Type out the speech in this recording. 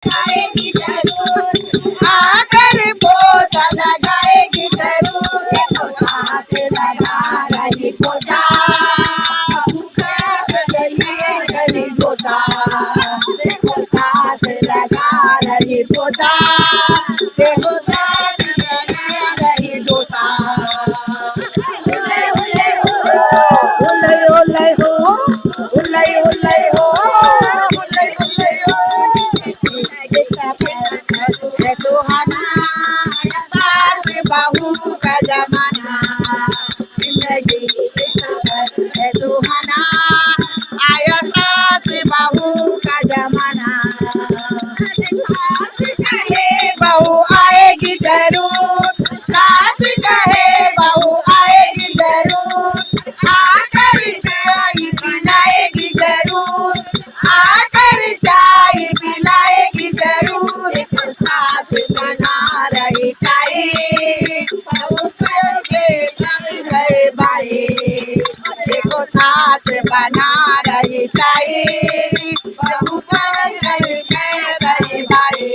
लगाएगी जरूर, आकर पोछा लगाएगी जरूर। देखो साथ लगा रही पोछा, रही पोछा, देखो साथ लगा रही पोछा, देखो साथ लगा रही पोछा। उल्लई उल्लई हो, उल्लई उल्लई हो, उल्लई उल्लई हो। है सुहाना सास बहू का जमाना, जिंदगी है सुहाना आया सास बहू का जमाना। सास कहे बहू आएगी जरूर, सास कहे बहू आएगी जरूर, आकर चाय पिलाएगी जरूर, आकर चाय पिलाएगी जरूर। देखो सास बना रही चाय, बहू करके बन गए भाई। देखो सास बना रही चाय, बहू करके बन गए भाई।